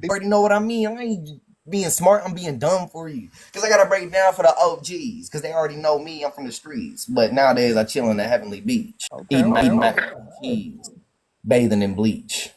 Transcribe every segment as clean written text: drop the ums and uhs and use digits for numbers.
They already know what I mean. I ain't being smart. I'm being dumb for you. Because I got to break it down for the OGs. Because they already know me. I'm from the streets. But nowadays, I chill on the heavenly beach. Okay, Eating okay, mac okay. and cheese. Bathing in bleach.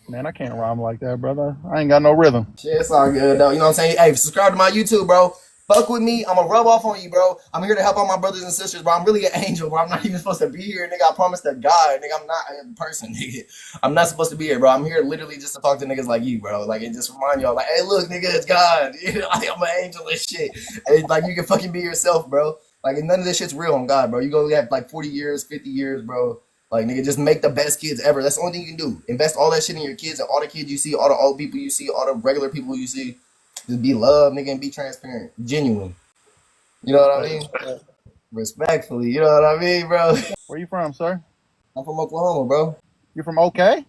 Man, I can't rhyme like that, brother. I ain't got no rhythm. Shit, it's all good, though. You know what I'm saying? Hey, subscribe to my YouTube, bro. Fuck with me. I'm going to rub off on you, bro. I'm here to help all my brothers and sisters, bro. I'm really an angel, bro. I'm not even supposed to be here, nigga. I promise to God, nigga. I'm not a person, nigga. I'm not supposed to be here, bro. I'm here literally just to talk to niggas like you, bro. Like, and just remind y'all, like, hey, look, nigga, it's God. You know, I'm an angel and shit. And, like, you can fucking be yourself, bro. Like, and none of this shit's real on God, bro. You go have, like, 40 years, 50 years, bro. Like, nigga, just make the best kids ever. That's the only thing you can do. Invest all that shit in your kids and all the kids you see, all the old people you see, all the regular people you see. Just be love, nigga, and be transparent. Genuine. You know what I mean? Respectfully, you know what I mean, bro? Where you from, sir? I'm from Oklahoma, bro. You from OK?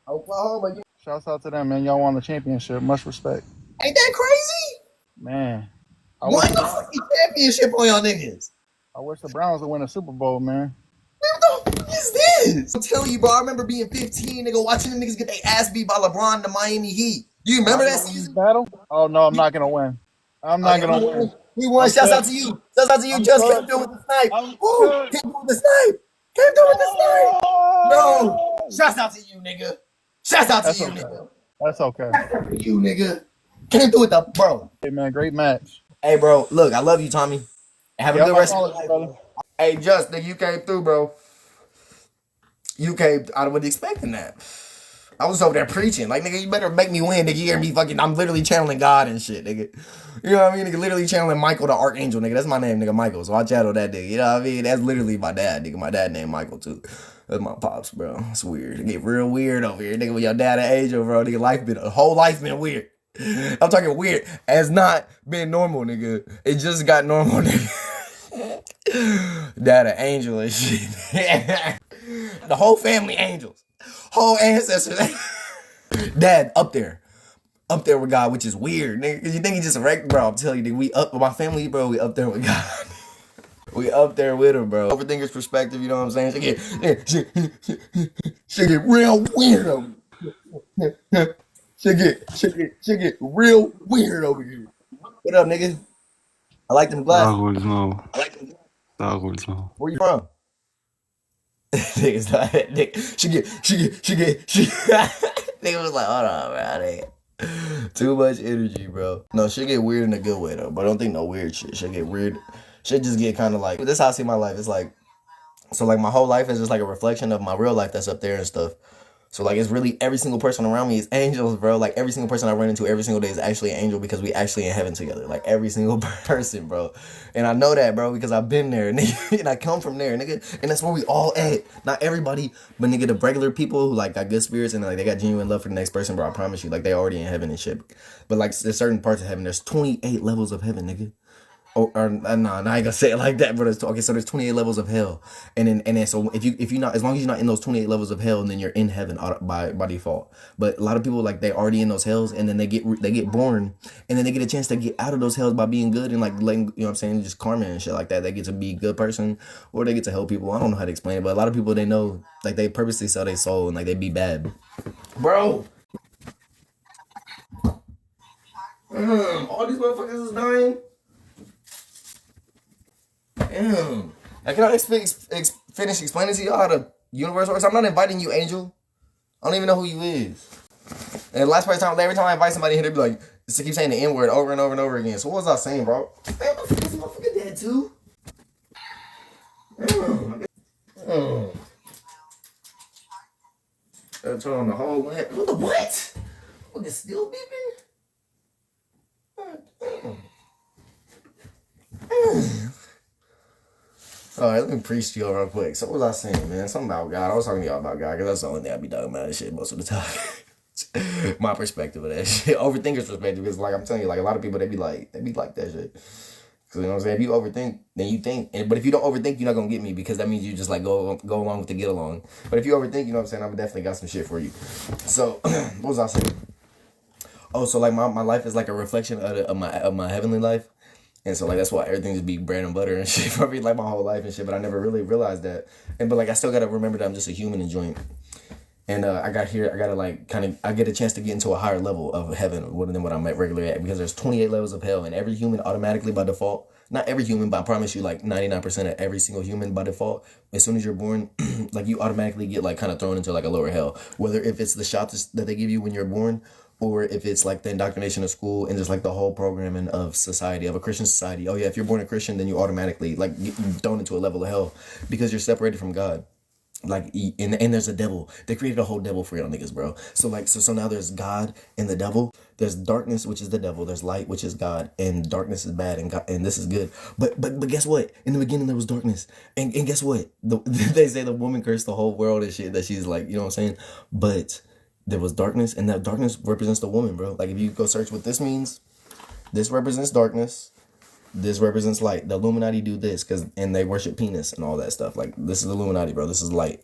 Oklahoma, Shouts out to them, man. Y'all won the championship. Much respect. ain't that crazy? Man, I wish Won the the Browns, fucking championship on y'all niggas. I wish the Browns would win a Super Bowl, man. What the fuck is this? I'm telling you, bro, I remember being 15, nigga, watching them niggas get their ass beat by LeBron in the Miami Heat. You remember Y'all that gonna win this season? battle? Oh no, I'm not gonna win. I'm Oh, not yeah, gonna win. we won. I'm Shouts out cooked. to you. Shouts out to you. I'm Just came cooked. through with the snipe. I'm Woo! cooked. Came through with the snipe. Came through with the snipe. No. No! Shouts out to you, nigga. Shouts out to That's you, okay. nigga. That's okay. Shouts out to you, nigga. Came through with the bro. Hey man, great match. Hey, bro. Look, I love you, Tommy. Have a Yep, good I rest of your followed you, life, brother. bro. Hey, Just, nigga, you came through, bro. You came. I wasn't expecting that. I was over there preaching. Like, nigga, you better make me win, nigga. You hear me fucking. I'm literally channeling God and shit, nigga. You know what I mean? Nigga, literally channeling Michael the Archangel, nigga. That's my name, nigga, Michael. So I channel that nigga. You know what I mean? That's literally my dad, nigga. My dad named Michael, too. That's my pops, bro. It's weird. It get real weird over here, nigga. With your dad an angel, bro. Nigga, a whole life been weird. I'm talking weird. Has not been normal, nigga. It just got normal, nigga. Dad an angel and shit. The whole family angels. Whole ancestors. Dad up there. Up there with God, which is weird, nigga. Cause you think he just a wrecked, bro. I'm telling you, nigga, we up with my family, bro. We up there with God. We up there with him, bro. Overthinker's perspective, you know what I'm saying? She get real weird over here. She get real weird over here. What up, nigga? I like them glasses. Sağ ol Snow. I like them. Sağ ol Snow. Where you from? Niggas not nigga. She nigga was like, hold on, bro. Too much energy, bro. No, she get weird in a good way though. But I don't think no weird shit. She'll get weird. She'll just get kind of like, this is how I see my life. It's like, so like my whole life is just like a reflection of my real life that's up there and stuff. So like it's really every single person around me is angels, bro. Like every single person I run into every single day is actually an angel because we actually in heaven together. Like every single person, bro. And I know that, bro, because I've been there, nigga. And I come from there, nigga. And that's where we all at. Not everybody, but nigga, the regular people who like got good spirits and like they got genuine love for the next person, bro. I promise you, like they already in heaven and shit. But like there's certain parts of heaven. There's 28 levels of heaven, nigga. Or no, I ain't gonna say it like that, but it's okay. So there's 28 levels of hell, and then so if you not, as long as you're not in those 28 levels of hell, then you're in heaven by default. But a lot of people like they already in those hells, and then they get born, and then they get a chance to get out of those hells by being good and like letting, you know what I'm saying, just karma and shit like that. They get to be a good person, or they get to help people. I don't know how to explain it, but a lot of people they know like they purposely sell their soul and like they be bad, bro. All these motherfuckers is dying. Damn. I cannot finish explaining to y'all how the universe works. I'm not inviting you, Angel. I don't even know who you is. And the last time, every time I invite somebody here, they be like, just keep saying the N word over and over and over again. So what was I saying, bro? Damn, I forget my fucking dad too. Damn. Gotta turn on the whole lamp. What the what? Fucking still beeping? Damn. All right, let me preach to y'all real quick. So what was I saying, man? Something about God. I was talking to y'all about God because that's the only thing I be talking about this shit most of the time. My perspective of that shit. Overthinker's perspective is like, I'm telling you, like a lot of people, they be like that shit. Cause you know what I'm saying? If you overthink, then you think. But if you don't overthink, you're not gonna get me because that means you just like go along with the get along. But if you overthink, you know what I'm saying? I've definitely got some shit for you. So what was I saying? Oh, so like my life is like a reflection of my heavenly life. And so like that's why everything just be bread and butter and shit for me like my whole life and shit. But I never really realized that. But like I still gotta remember that I'm just a human enjoying. And I gotta like I get a chance to get into a higher level of heaven than what I'm at regularly at, because there's 28 levels of hell, and every human automatically by default, not every human, but I promise you like 99% of every single human by default, as soon as you're born, like you automatically get like kind of thrown into like a lower hell, whether if it's the shots that they give you when you're born, or if it's like the indoctrination of school and just like the whole programming of society, of a Christian society. Oh yeah, if you're born a Christian, then you automatically like get thrown into a level of hell because you're separated from God. Like, and there's a devil. They created a whole devil for y'all niggas, bro. So like, so now there's God and the devil. There's darkness, which is the devil. There's light, which is God, and darkness is bad, and God, and this is good. But guess what? In the beginning there was darkness, and guess what? They say the woman cursed the whole world and shit. That she's like, you know what I'm saying? But there was darkness, and that darkness represents the woman, bro. Like if you go search what this means, this represents darkness. This represents light. The Illuminati do this and they worship penis and all that stuff. Like this is Illuminati, bro. This is light,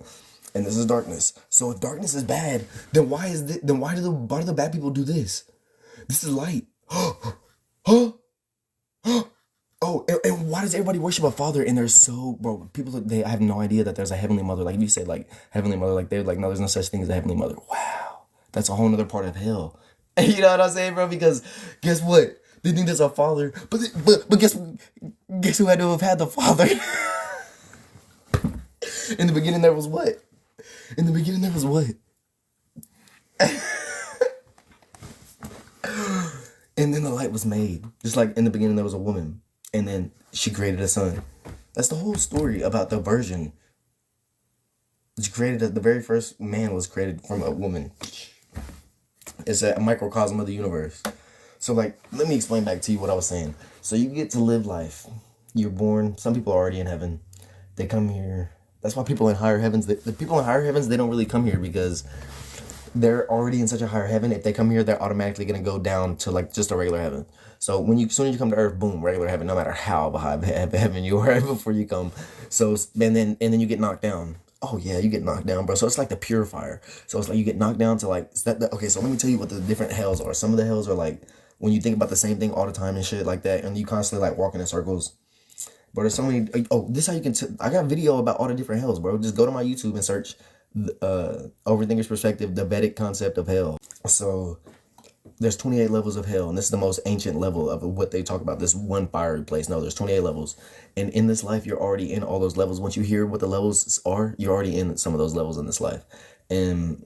and this is darkness. So if darkness is bad, then why do the bad people do this? This is light. Huh? Oh, and why does everybody worship a father? And there's so, bro, people they have no idea that there's a heavenly mother. Like if you say like heavenly mother, like they're like, no, there's no such thing as a heavenly mother. Wow, that's a whole other part of hell. You know what I'm saying, bro? Because guess what? They think there's a father, but guess who had to have had the father? In the beginning there was what? In the beginning there was what? And then the light was made. Just like in the beginning there was a woman, and then she created a son. That's the whole story about the virgin. She created the very first man was created from a woman. It's a microcosm of the universe. So like, let me explain back to you what I was saying. So you get to live life. You're born. Some people are already in heaven. They come here. That's why people in higher heavens, the people in higher heavens, they don't really come here because they're already in such a higher heaven. If they come here, they're automatically going to go down to like just a regular heaven. So as soon as you come to earth, boom, regular heaven, no matter how behind heaven you are before you come. So, and then you get knocked down. Oh yeah, you get knocked down, bro. So it's like the purifier. So it's like you get knocked down to like, okay, so let me tell you what the different hells are. Some of the hells are like, when you think about the same thing all the time and shit like that, and you constantly like walking in circles. But there's so many. Oh, this is how you can. I got a video about all the different hells, bro. Just go to my YouTube and search Overthinker's Perspective, the Vedic concept of hell. So there's 28 levels of hell, and this is the most ancient level of what they talk about. This one fiery place. No, there's 28 levels, and in this life, you're already in all those levels. Once you hear what the levels are, you're already in some of those levels in this life, and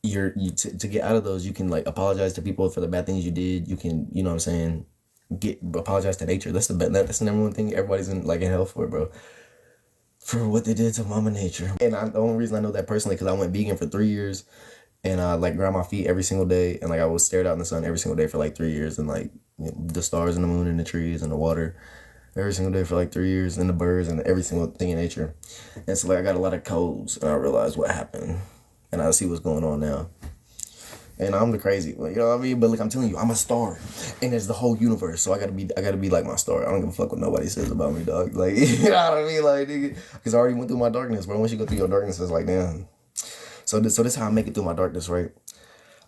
to get out of those, you can like apologize to people for the bad things you did. You can, you know what I'm saying, apologize to nature. That's the number one thing everybody's in hell for, bro. For what they did to Mama Nature. And the only reason I know that personally because I went vegan for 3 years, and I like ground my feet every single day, and like I was stared out in the sun every single day for like 3 years, and like the stars and the moon and the trees and the water every single day for like 3 years, and the birds and every single thing in nature. And so like I got a lot of codes, and I realized what happened. And I see what's going on now. And I'm the crazy one, you know what I mean? But like I'm telling you, I'm a star. And there's the whole universe. So I gotta be like my star. I don't give a fuck what nobody says about me, dog. Like, you know what I mean? Like, nigga, because I already went through my darkness, bro. Once you go through your darkness, it's like, damn. So this is how I make it through my darkness, right?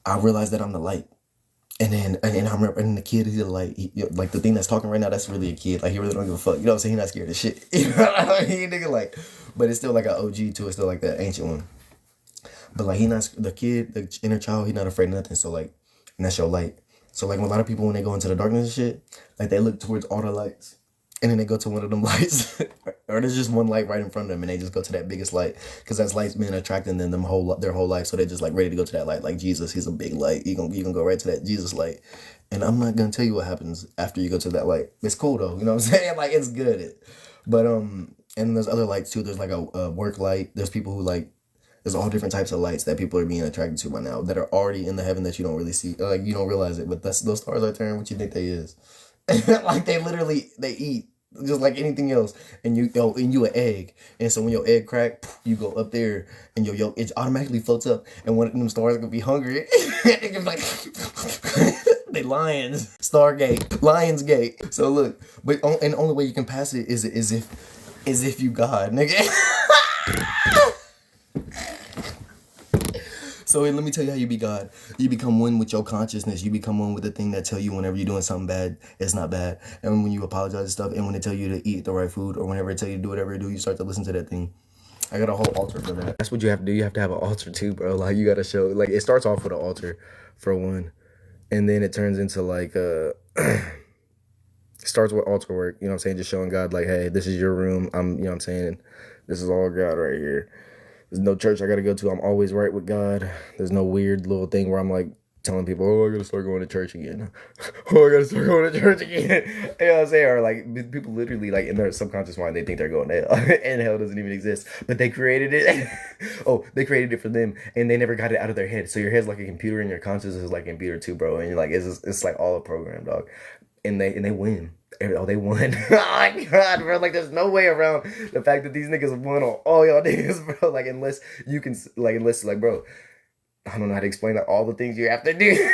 I realize that I'm the light. And then and the kid is the light. Like the thing that's talking right now, that's really a kid. Like he really don't give a fuck. You know what I'm saying? He's not scared of shit. You know what I mean? Nigga, like, but it's still like an OG too. It's still like that ancient one. But like the kid, the inner child, he's not afraid of nothing. So like, and that's your light. So like a lot of people when they go into the darkness and shit, like they look towards all the lights, and then they go to one of them lights, or there's just one light right in front of them, and they just go to that biggest light because that light's been attracting them their whole life. So they're just like ready to go to that light. Like Jesus, he's a big light. You can go right to that Jesus light. And I'm not gonna tell you what happens after you go to that light. It's cool though, you know what I'm saying? Like it's good. But and there's other lights too. There's like a work light. There's people who like. There's all different types of lights that people are being attracted to by now that are already in the heaven that you don't really see. Like, you don't realize it, but those stars are turning what you think they is. Like, they eat just like anything else. And you an egg. And so when your egg crack, you go up there and your yolk, it automatically floats up. And one of them stars gonna be hungry. It's like, they lions. Stargate. Lionsgate. So look, and the only way you can pass it is if you God, nigga. So let me tell you how you be God. You become one with your consciousness. You become one with the thing that tell you whenever you're doing something bad, it's not bad. And when you apologize and stuff, and when they tell you to eat the right food, or whenever they tell you to do whatever you do, you start to listen to that thing. I got a whole altar for that. That's what you have to do. You have to have an altar too, bro. Like you gotta show. Like it starts off with an altar, for one, and then it turns into like starts with altar work. You know what I'm saying? Just showing God like, hey, this is your room. I'm. You know what I'm saying? This is all God right here. There's no church I gotta go to. I'm always right with God. There's no weird little thing where I'm like telling people, oh, I gotta start going to church again. Oh, I gotta start going to church again. You know what I'm saying? Or like people literally like in their subconscious mind, they think they're going to hell. And hell doesn't even exist. But they created it. Oh, they created it for them and they never got it out of their head. So your head's like a computer and your conscious is like a computer too, bro. And you're like, it's like all a program, dog. And they win. Oh, they won. Oh my God, bro. Like, there's no way around the fact that these niggas won on all y'all niggas, bro. Like, unless, bro, I don't know how to explain like all the things you have to do.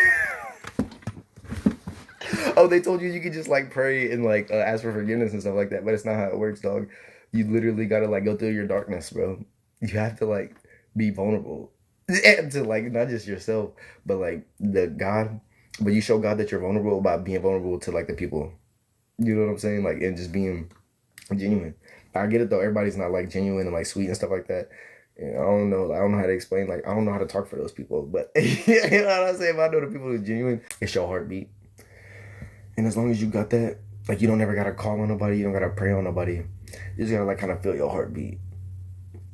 Oh, they told you could just like pray and like ask for forgiveness and stuff like that, but it's not how it works, dog. You literally gotta like go through your darkness, bro. You have to like be vulnerable and to like not just yourself, but like but you show God that you're vulnerable by being vulnerable to like the people. You know what I'm saying? Like, and just being genuine. I get it though. Everybody's not like genuine and like sweet and stuff like that. And I don't know how to explain. Like, I don't know how to talk for those people. But you know what I'm saying? If I know the people who's genuine, it's your heartbeat. And as long as you got that, like, you don't ever gotta call on nobody. You don't gotta pray on nobody. You just gotta like kind of feel your heartbeat.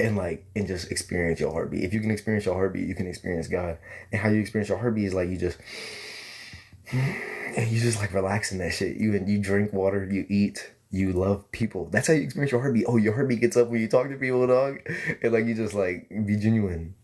And just experience your heartbeat. If you can experience your heartbeat, you can experience God. And how you experience your heartbeat is like you just like relax in that shit. You drink water, you eat, you love people. That's how you experience your heartbeat. Oh, your heartbeat gets up when you talk to people, dog. And like you just like be genuine.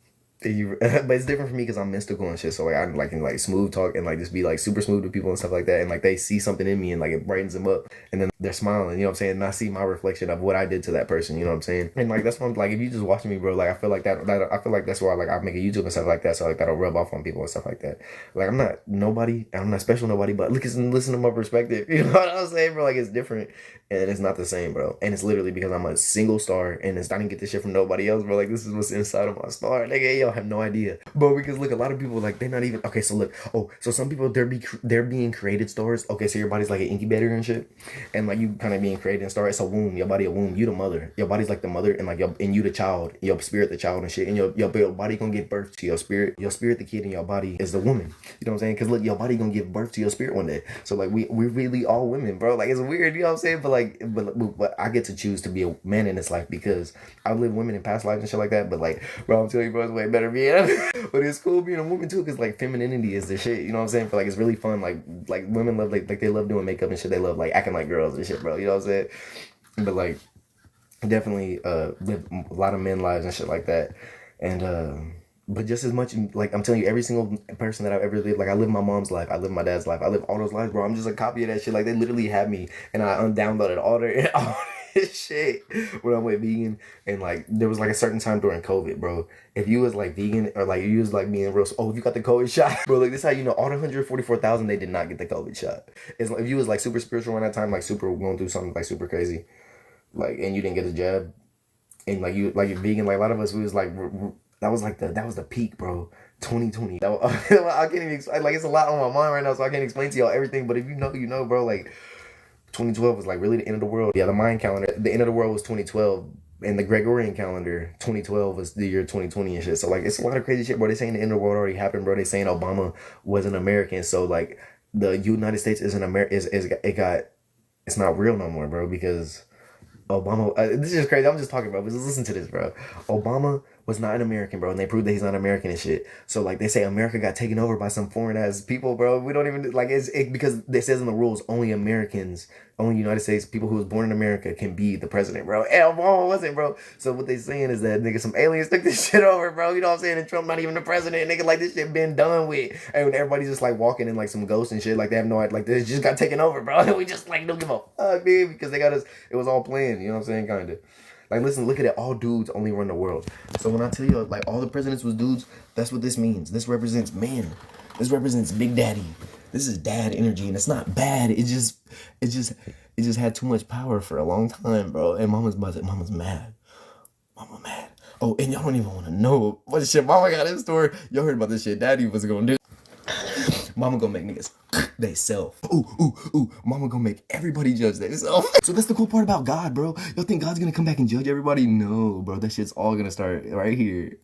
But it's different for me because I'm mystical and shit. So like I like can like smooth talk and like just be like super smooth with people and stuff like that. And like they see something in me and like it brightens them up. And then they're smiling, you know what I'm saying? And I see my reflection of what I did to that person, you know what I'm saying? And like that's why I'm like, if you just watching me, bro, like I feel like I feel like that's why like I make a YouTube and stuff like that. So like that'll rub off on people and stuff like that. Like I'm not nobody, I'm not special nobody, but listen to my perspective. You know what I'm saying, bro? Like it's different and it's not the same, bro. And it's literally because I'm a single star and I didn't get this shit from nobody else, bro. Like this is what's inside of my star. Nigga, y'all have no idea. But because look, a lot of people like they're not even okay. So look, so some people they're being created stars. Okay, so your body's like an incubator and shit, and like you kind of being created and star. It's a womb. Your body a womb. You the mother. Your body's like the mother, and like you the child. Your spirit the child and shit. And your body gonna give birth to your spirit. Your spirit the kid, and your body is the woman. You know what I'm saying? Because look, your body gonna give birth to your spirit one day. So like we're really all women, bro. Like it's weird. You know what I'm saying? But like but I get to choose to be a man in this life because I live women in past lives and shit like that. But like, bro, I'm telling you, bro, it's way better being. But it's cool being a woman too, because like femininity is the shit. You know what I'm saying? But like it's really fun. Like women love like they love doing makeup and shit. They love like acting like girls and shit, bro. You know what I'm saying? But like definitely live a lot of men lives and shit like that. And but just as much like I'm telling you, every single person that I've ever lived, like I live my mom's life, I live my dad's life, I live all those lives, bro. I'm just a copy of that shit. Like they literally have me, and I undownloaded all this shit when I went vegan. And like there was like a certain time during COVID, bro. If you was like vegan or like you was like being real, if you got the COVID shot, bro, like this is how you know all the 144,000 they did not get the COVID shot. It's like if you was like super spiritual in that time, like super going through something like super crazy, like and you didn't get the jab, and like you're vegan, like a lot of us we was like. That was the peak, bro. 2020. I can't even explain. Like it's a lot on my mind right now, so I can't explain to y'all everything. But if you know, you know, bro. Like 2012 was like really the end of the world. Yeah, the Mayan calendar, the end of the world was 2012, and the Gregorian calendar, 2012 was the year 2020 and shit. So like it's a lot of crazy shit, bro. They saying the end of the world already happened, bro. They saying Obama was an American, so like the United States isn't it's not real no more, bro, because Obama. This is crazy. I'm just talking, bro. But just listen to this, bro. Obama was not an American, bro, and they proved that he's not American and shit. So like they say America got taken over by some foreign ass people, bro. We don't even like because it says in the rules only Americans, only United States people who was born in America can be the president, bro. And Obama wasn't, bro. So what they saying is that nigga some aliens took this shit over, bro. You know what I'm saying? And Trump not even the president, nigga. Like this shit been done with, and everybody's just like walking in like some ghosts and shit. Like they have no idea, like they just got taken over, bro. And we just like don't give a fuck, dude, because they got us. It was all planned. You know what I'm saying? Kind of. Like, listen, look at it. All dudes only run the world. So when I tell you, like, all the presidents was dudes, that's what this means. This represents men. This represents Big Daddy. This is dad energy, and it's not bad. It just had too much power for a long time, bro. And Mama's mad. Mama mad. Oh, and y'all don't even want to know what shit Mama got in store. Y'all heard about this shit Daddy was gonna do. Mama gonna make niggas they self. Ooh, ooh, ooh. Mama gonna make everybody judge themselves. So that's the cool part about God, bro. Y'all think God's gonna come back and judge everybody? No, bro. That shit's all gonna start right here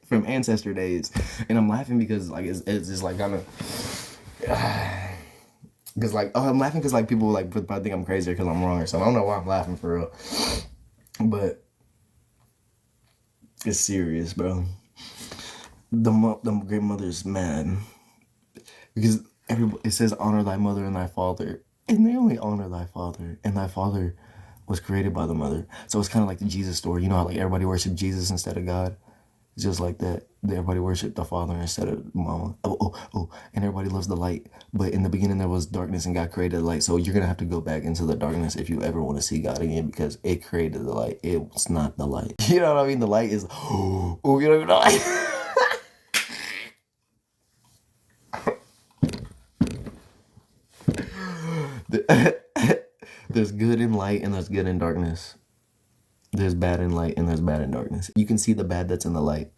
from ancestor days. And I'm laughing because like it's just like kind of. Because like I'm laughing because like people like probably think I'm crazy because I'm wrong or something. I don't know why I'm laughing for real, but it's serious, bro. The great mother's mad because it says honor thy mother and thy father, and they only honor thy father, and thy father was created by the mother. So it's kind of like the Jesus story. You know how like everybody worship Jesus instead of God. It's just like that. Everybody worshiped the Father instead of Mama. And everybody loves the light. But in the beginning, there was darkness, and God created the light. So you're gonna have to go back into the darkness if you ever want to see God again, because it created the light. It was not the light. You know what I mean? The light is. Oh, you don't even know. There's good in light, and there's good in darkness. There's bad in light, and there's bad in darkness. You can see the bad that's in the light.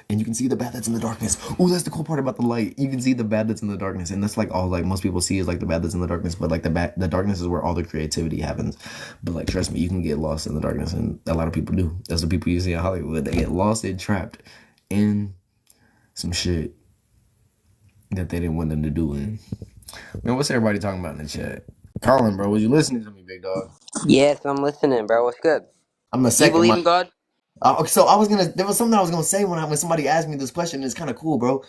And you can see the bad that's in the darkness. Oh, that's the cool part about the light. You can see the bad that's in the darkness, and that's like all like most people see is like the bad that's in the darkness. But like the darkness is where all the creativity happens. But like trust me, you can get lost in the darkness, and a lot of people do. That's the people you see in Hollywood. They get lost and trapped in some shit that they didn't want them to do. In man, what's everybody talking about in the chat? Colin, bro, was you listening to me, big dog? Yes, I'm listening, bro. What's good? I'm the Do you second. believe in God? So I was gonna. There was something I was gonna say when somebody asked me this question. It's kind of cool, bro,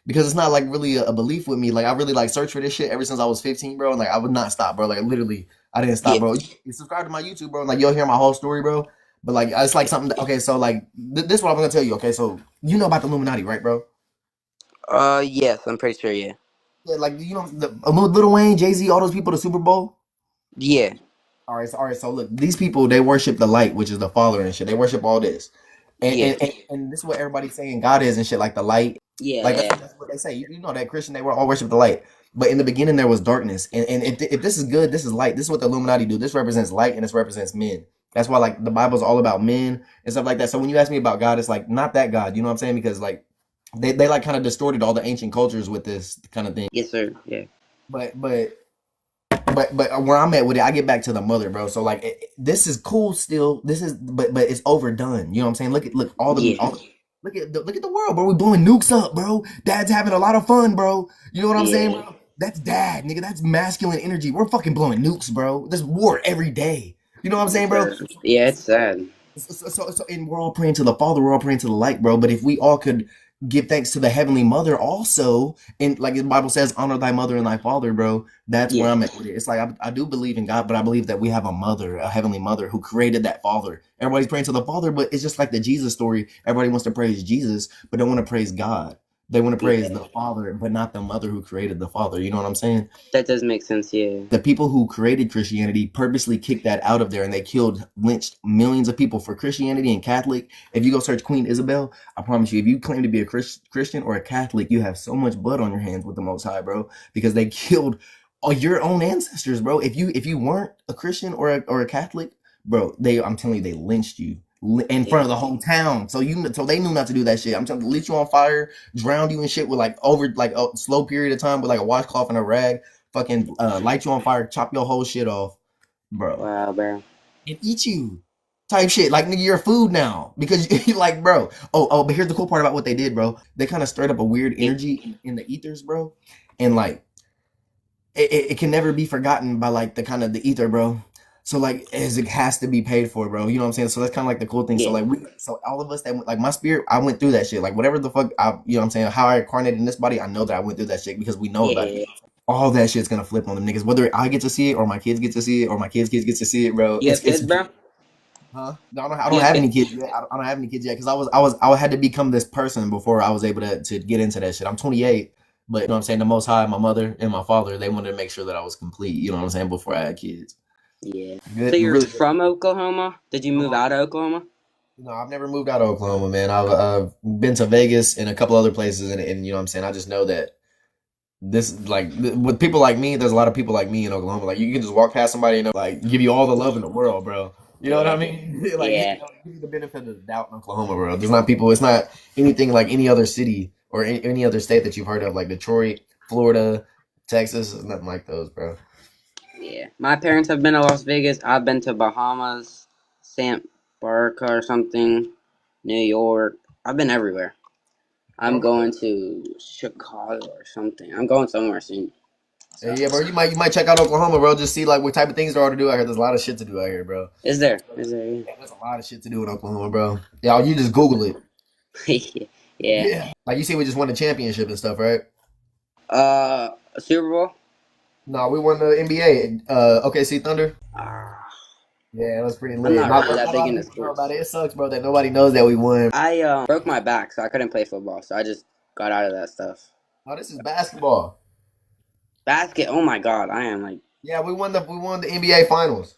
because it's not like really a belief with me. Like I really like search for this shit ever since I was 15, bro. And like I would not stop, bro. Like literally, I didn't stop, Yeah. bro. You subscribe to my YouTube, bro. And like you'll hear my whole story, bro. But like it's like something. Okay, so like this is what I'm gonna tell you. Okay, so you know about the Illuminati, right, bro? Yes, I'm pretty sure. Yeah. Yeah, like you know Lil Wayne, Jay-Z, all those people, the Super Bowl. Yeah. All right. So look, these people they worship the light, which is the Father and shit. They worship all this, and Yeah. and, and, and this is what everybody's saying God is and shit, like the light. Yeah. Like Yeah. that's what they say. You know that Christian, they were all worship the light. But in the beginning there was darkness. And if this is good, this is light. This is what the Illuminati do. This represents light and this represents men. That's why like the Bible's all about men and stuff like that. So when you ask me about God, it's like not that God. You know what I'm saying? Because like they like kind of distorted all the ancient cultures with this kind of thing. Yes, sir. Yeah. But where I'm at with it, I get back to the mother, bro. So like this is cool still. This is but it's overdone. You know what I'm saying? Look Yeah. look at the world, bro. We blowing nukes up, bro. Dad's having a lot of fun, bro. You know what I'm saying, Yeah. bro? That's dad, nigga. That's masculine energy. We're fucking blowing nukes, bro. There's war every day. You know what I'm Yes, saying, bro? sir. Yeah, it's sad. And we're all praying to the Father, we're all praying to the light, bro. But if we all could give thanks to the Heavenly Mother also, and like the Bible says, honor thy mother and thy father, bro. That's where Yeah. I'm at with it. It's like I do believe in God, but I believe that we have a mother, a Heavenly Mother who created that Father. Everybody's praying to the Father, but it's just like the Jesus story. Everybody wants to praise Jesus, but don't want to praise God. They want to praise Yeah. the Father, but not the mother who created the Father. You know what I'm saying? That does make sense. Yeah. The people who created Christianity purposely kicked that out of there, and they lynched millions of people for Christianity and Catholic. If you go search Queen Isabel, I promise you, if you claim to be a Christian or a Catholic, you have so much blood on your hands with the Most High, bro, because they killed all your own ancestors, bro. If you weren't a Christian or a Catholic, bro, I'm telling you, they lynched you in front of the whole town. So they knew not to do that shit. I'm telling you, lit you on fire, drowned you and shit with like over like a slow period of time with like a washcloth and a rag, fucking light you on fire, chop your whole shit off, bro, Wow, bro. and eat you. Type shit. Like nigga, you're food now. Because you like, bro. But here's the cool part about what they did, bro. They kind of stirred up a weird energy in the ethers, bro. And like it can never be forgotten by like the kind of the ether, bro. So like as it has to be paid for, bro. You know what I'm saying? So that's kind of like the cool thing. So Yeah. like so all of us that went, like my spirit, I went through that shit. Like whatever the fuck you know what I'm saying, how I incarnated in this body, I know that I went through that shit because we know about Yeah. it. All that shit's gonna flip on them niggas. Whether I get to see it or my kids get to see it or my kids get to see it, bro. You have kids, bro? Huh? No, I You don't have have kids? any kids yet. I don't have any kids yet because I had to become this person before I was able to get into that shit. I'm 28, but you know what I'm saying. The Most High, my mother and my father, they wanted to make sure that I was complete. You know what I'm saying before I had kids. Yeah. So Good, you're really good. from Oklahoma? Did you move out of Oklahoma? No, I've never moved out of Oklahoma, man. I've been to Vegas and a couple other places, and you know what I'm saying. I just know that this like with people like me, there's a lot of people like me in Oklahoma. Like you can just walk past somebody and like give you all the love in the world, bro. You know what I Yeah. mean? Like Yeah. give you the benefit of the doubt in Oklahoma, bro. There's not people. It's not anything like any other city or any other state that you've heard of, like Detroit Florida, Texas, nothing like those, bro. Yeah. My parents have been to Las Vegas. I've been to Bahamas, Santa Barbara or something, New York. I've been everywhere. I'm Okay. going to Chicago or something. I'm going somewhere soon. So, Yeah, bro. You might check out Oklahoma, bro. Just see like what type of things there are to do out here. There's a lot of shit to do out here, bro. is there? Is there? There's a lot of shit to do in Oklahoma, bro. Yeah, you just Google it. Yeah. Yeah. Yeah. Like you see, we just won the championship and stuff, right? A Super Bowl? No, we won the NBA. OKC Thunder. Ah, Yeah, it was pretty I'm lit. not Not, really not that a big lot of into people know about sports. it. It sucks, bro, that nobody knows that we won. I broke my back, so I couldn't play football. So I just got out of that stuff. Oh, this is basketball. Basket. Oh my god, I am like Yeah, we won the NBA finals.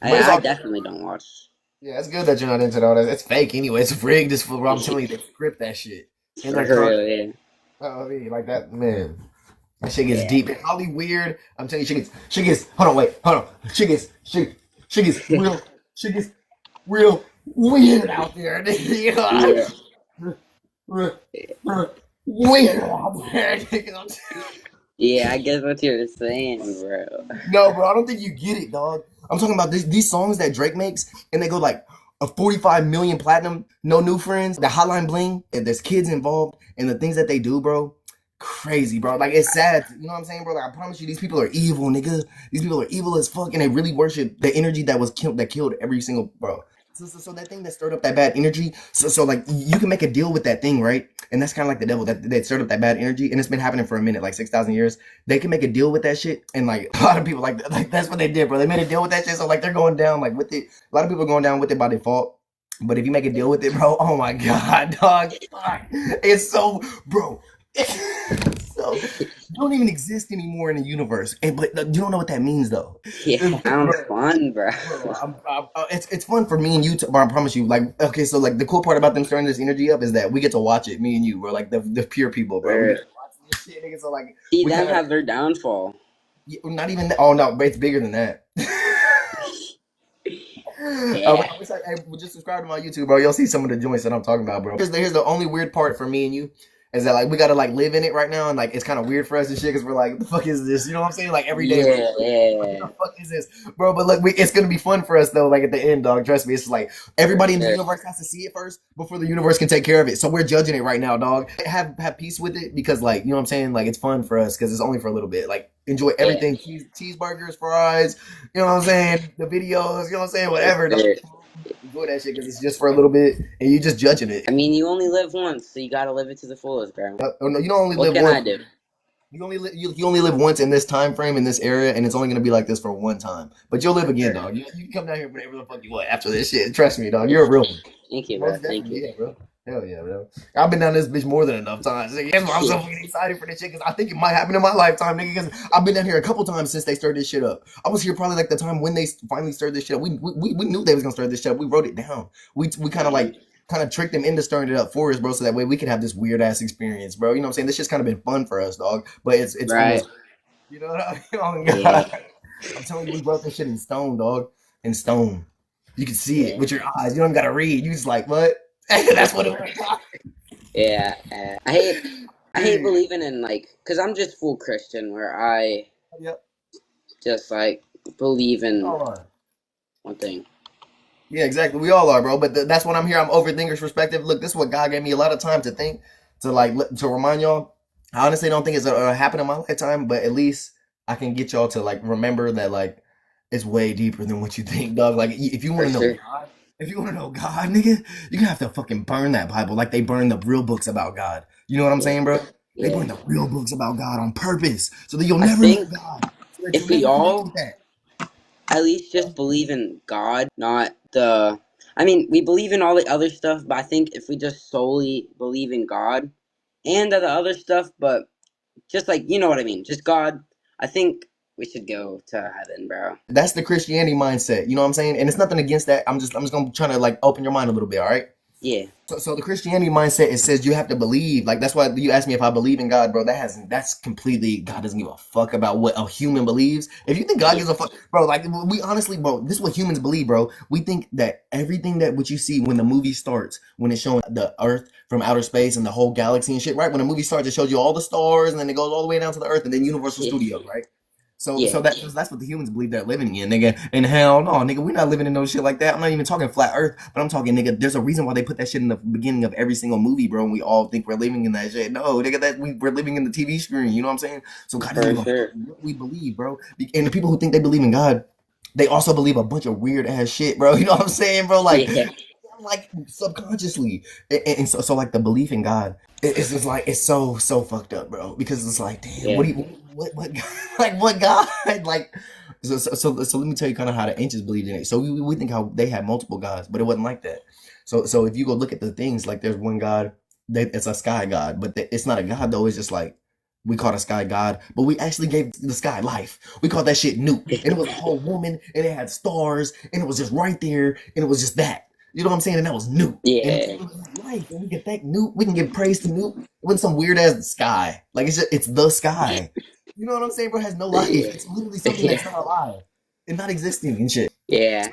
I, But it's I all good. definitely don't watch. Yeah, it's good that you're not into all that. It's fake anyway. It's rigged. It's for I'm telling you, they script that shit. And For like, real, yeah. I mean, like that, man. That shit gets Yeah. deep. It's probably weird. I'm telling you, she gets. Hold on, wait, hold on. She gets real weird out there. You know? Yeah. Weird out there. Nigga. Yeah, I guess what you're saying, bro. No, bro, I don't think you get it, dog. I'm talking about these songs that Drake makes, and they go like a 45 million platinum, no new friends, the Hotline Bling, and there's kids involved, and the things that they do, bro, crazy, bro. Like it's sad, you know what I'm saying, bro? Like I promise you, these people are evil, nigga. These people are evil as fuck, and they really worship the energy that was killed, that killed every single bro. So that thing that stirred up that bad energy. So like you can make a deal with that thing, right? And that's kind of like the devil that stirred up that bad energy, and it's been happening for a minute, like 6,000 years. They can make a deal with that shit, and like a lot of people like that's what they did, bro. They made a deal with that shit, so like they're going down like with it. A lot of people are going down with it by default. But if you make a deal with it, bro, oh my god, dog, it's so, bro. So you don't even exist anymore in the universe, but you don't know what that means though. Yeah, sounds fun, bro. Bro, it's fun for me and you, but I promise you, like, okay, so like the cool part about them stirring this energy up is that we get to watch it, me and you, bro, like the pure people, bro. We Bro. get to watch this shit, nigga. So like, See we them kind of have their downfall. not even. Oh no, but it's bigger than that. Yeah. I wish just subscribe to my YouTube, bro. You'll see some of the joints that I'm talking about, bro. Here's the only weird part for me and you is that like we gotta like live in it right now, and like it's kind of weird for us and shit because we're like, what the fuck is this? You know what I'm saying? Like every day, we're like, what Yeah. the fuck is this, bro? But look, it's gonna be fun for us though. Like at the end, dog. Trust me, it's like everybody in the Sure. universe has to see it first before the universe can take care of it. So we're judging it right now, dog. Have peace with it because like you know what I'm saying. Like it's fun for us because it's only for a little bit. Like enjoy Yeah. everything, cheeseburgers, fries. You know what I'm saying? The videos. You know what I'm saying? Whatever. Dog. Sure. Enjoy that shit because it's just for a little bit, and you just judging it. I mean, you only live once, so you gotta live it to the fullest, bro. Oh no, you don't only What live can I once. do? You only live once in this time frame in this area, and it's only gonna be like this for one time. But you'll live again, Sure. dog. You can come down here whenever the fuck you want after this shit. Trust me, dog. You're a real one. Thank you, bro. Most Thank definitely, you. yeah, bro. Hell yeah, bro. I've been down this bitch more than enough times. Nigga. That's why I'm so fucking excited for this shit because I think it might happen in my lifetime, nigga. Because I've been down here a couple times since they started this shit up. I was here probably like the time when they finally started this shit up. We knew they was gonna start this shit up. We wrote it down. We kind of tricked them into starting it up for us, bro, so that way we can have this weird ass experience, bro. You know what I'm saying? This shit's kind of been fun for us, dog. But it's Right. almost, you know what I mean? Oh god, Yeah. I'm telling you, we wrote this shit in stone, dog. In stone. You can see it Yeah. with your eyes. You don't gotta read. You just like what? That's what it was. Yeah. I hate believing in like, cause I'm just full Christian where I Yep. just like believe in All right. one thing. Yeah, exactly. We all are, bro. But that's what I'm here. I'm overthinker's perspective. Look, this is what God gave me a lot of time to think, to like to remind y'all. I honestly don't think it's gonna happen in my lifetime, but at least I can get y'all to like remember that like it's way deeper than what you think, dog. Like if you want For to know sure. God, if you want to know God, nigga, you're gonna have to fucking burn that Bible like they burn the real books about God. You know what I'm Yeah. saying, bro? They Yeah. burn the real books about God on purpose so that you'll I never know think God, so that if you'll we never connect all with that. at least just believe in God, not the. I mean, we believe in all the other stuff, but I think if we just solely believe in God and the other stuff, but just like, you know what I mean, just God, I think we should go to heaven, bro. That's the Christianity mindset. You know what I'm saying? And it's nothing against that. I'm just gonna try to like open your mind a little bit, all right? Yeah. So the Christianity mindset, it says you have to believe. Like that's why you asked me if I believe in God, bro. That's completely, God doesn't give a fuck about what a human believes. If you think God Yeah. gives a fuck, bro, like we honestly, bro, this is what humans believe, bro. We think that everything that what you see when the movie starts, when it's showing the Earth from outer space and the whole galaxy and shit, right? When the movie starts, it shows you all the stars and then it goes all the way down to the Earth and then Universal Yeah. Studios, right? So Yeah. that's what the humans believe they're living in, nigga. And hell no, nigga, we're not living in no shit like that. I'm not even talking flat Earth, but I'm talking, nigga. There's a reason why they put that shit in the beginning of every single movie, bro. And we all think we're living in that shit. No, nigga, we're living in the TV screen. You know what I'm saying? So God doesn't For give a fuck sure. what we believe, bro. And the people who think they believe in God, they also believe a bunch of weird ass shit, bro. You know what I'm saying, bro? Yeah. Like subconsciously, and so like the belief in God, it's just like it's so fucked up, bro. Because it's like, damn, Yeah. what like what God like. So let me tell you kind of how the ancients believed in it. So we think how they had multiple gods, but it wasn't like that. So if you go look at the things, like there's one God, it's a sky god, but it's not a god though. It's just like we call the sky god, but we actually gave the sky life. We called that shit Newt, and it was a whole woman, and it had stars, and it was just right there, and it was just that. You know what I'm saying? And that was Newt. And Yeah. it was his life. And we can thank Newt. We can give praise to Newt. It wasn't some weird ass sky. Like it's the sky. You know what I'm saying, bro? It has no life. Yeah. It's literally something Yeah. that's not alive and not existing and shit. Yeah.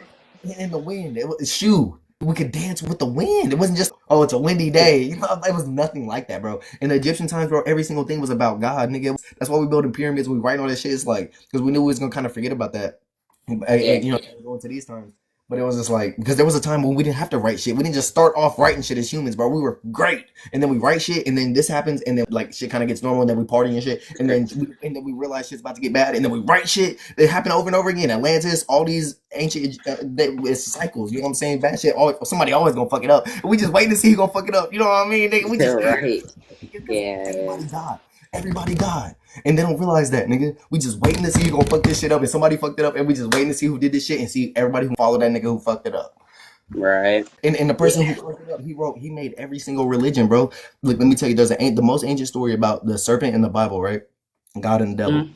In the wind. It was shoe. We could dance with the wind. It wasn't just, oh, it's a windy day. You know, it was nothing like that, bro. In the Egyptian times, bro, every single thing was about God, nigga. That's why we building pyramids. We write all that shit. It's like, because we knew we was gonna kind of forget about that. Yeah. You know, going to these times. But it was just like, because there was a time when we didn't have to write shit. We didn't just start off writing shit as humans, bro. We were great. And then we write shit, and then this happens, and then like shit kind of gets normal, and then we party and shit. And then we realize shit's about to get bad, and then we write shit. It happened over and over again. Atlantis, all these ancient it's cycles. You know what I'm saying? Bad shit. Somebody always gonna fuck it up. And we just waiting to see who gonna fuck it up. You know what I mean? Nigga, we just Right. because Yeah. everybody died. Everybody died. And they don't realize that, nigga. We just waiting to see who gonna fuck this shit up. And somebody fucked it up. And we just waiting to see who did this shit and see everybody who followed that nigga who fucked it up. Right. And the person Yeah. who fucked it up, he made every single religion, bro. Look, let me tell you, there's the most ancient story about the serpent in the Bible, right? God and the devil. Mhm.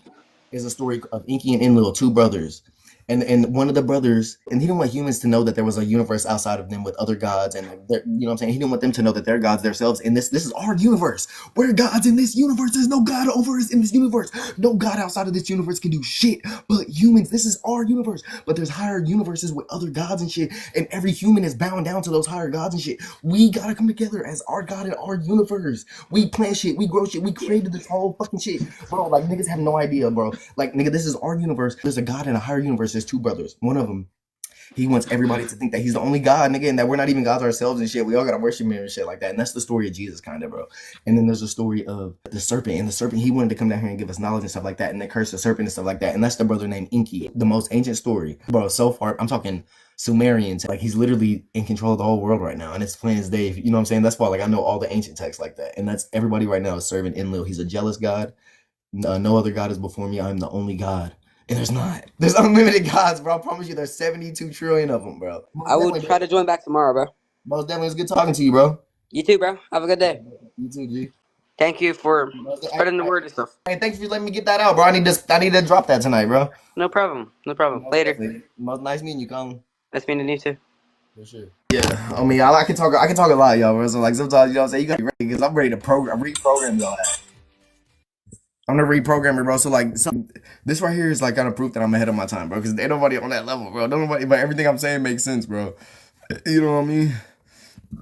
Is a story of Inky and Enlil, two brothers. And one of the brothers, and he didn't want humans to know that there was a universe outside of them with other gods, and you know what I'm saying? He didn't want them to know that they're gods themselves. And this is our universe. We're gods in this universe. There's no God over us in this universe. No God outside of this universe can do shit but humans. This is our universe. But there's higher universes with other gods and shit, and every human is bound down to those higher gods and shit. We gotta come together as our God in our universe. We plant shit, we grow shit, we created this whole fucking shit. Bro, like niggas have no idea, bro. Like, nigga, this is our universe. There's a God in a higher universe. There's two brothers. One of them, he wants everybody to think that he's the only God, nigga, and that we're not even gods ourselves and shit. We all gotta worship him and shit like that. And that's the story of Jesus, kind of, bro. And then there's a story of the serpent. And the serpent, he wanted to come down here and give us knowledge and stuff like that. And they cursed the serpent and stuff like that. And that's the brother named Inky, the most ancient story. Bro, so far, I'm talking Sumerians. Like, he's literally in control of the whole world right now. And it's plain as day. You know what I'm saying? That's why, like, I know all the ancient texts like that. And that's everybody right now is serving Enlil. He's a jealous God. No other God is before me. I'm the only God. And there's not. There's unlimited gods, bro. I promise you, there's 72 trillion of them, bro. I will try to join back tomorrow, bro. Most definitely, it's good talking to you, bro. You too, bro. Have a good day. You too, G. Thank you for Hey, spreading the word and stuff. thanks for letting me get that out, bro. I need to drop that tonight, bro. No problem. No problem. Most Later. definitely. Most nice meeting you, Colin. Nice meeting you too. For sure. Yeah, I mean, I can talk a lot, y'all, bro. So like sometimes, you know what I'm saying, you gotta be ready because I'm ready to reprogram y'all. I'm gonna reprogram it, bro. So like, this right here is like kind of proof that I'm ahead of my time, bro. Because ain't nobody on that level, bro. Nobody, but everything I'm saying makes sense, bro. You know what I mean?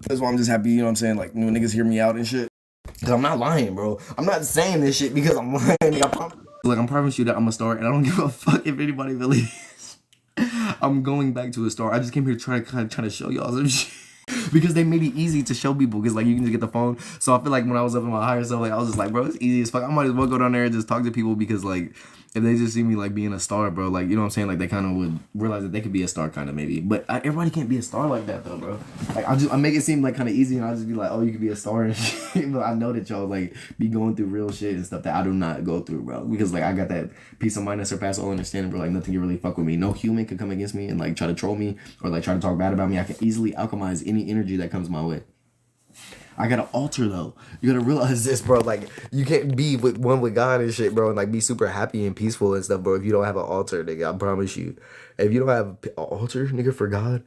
That's why I'm just happy. You know what I'm saying? Like, when niggas hear me out and shit. Because I'm not lying, bro. I'm not saying this shit because I'm lying. I promise you that I'm a star, and I don't give a fuck if anybody believes. I'm going back to a star. I just came here trying to show y'all some shit. Because they made it easy to show people because like you can just get the phone. So I feel like when I was up in my higher self, like I was just like, bro, it's easy as fuck. I might as well go down there and just talk to people because like if they just see me like being a star, bro, like you know what I'm saying, like they kind of would realize that they could be a star, kind of maybe. But everybody can't be a star like that though, bro. Like I make it seem like kind of easy, and I'll just be like, oh, you could be a star and shit. But I know that y'all like be going through real shit and stuff that I do not go through, bro. Because like I got that peace of mind that surpasses all understanding, bro. Like nothing can really fuck with me. No human could come against me and like try to troll me or like try to talk bad about me. I can easily alchemize any energy that comes my way. I got an altar though. You gotta realize this, bro. Like you can't be with one with God and shit, bro, and like be super happy and peaceful and stuff, bro. If you don't have an altar, nigga, I promise you. If you don't have an altar, nigga, for God,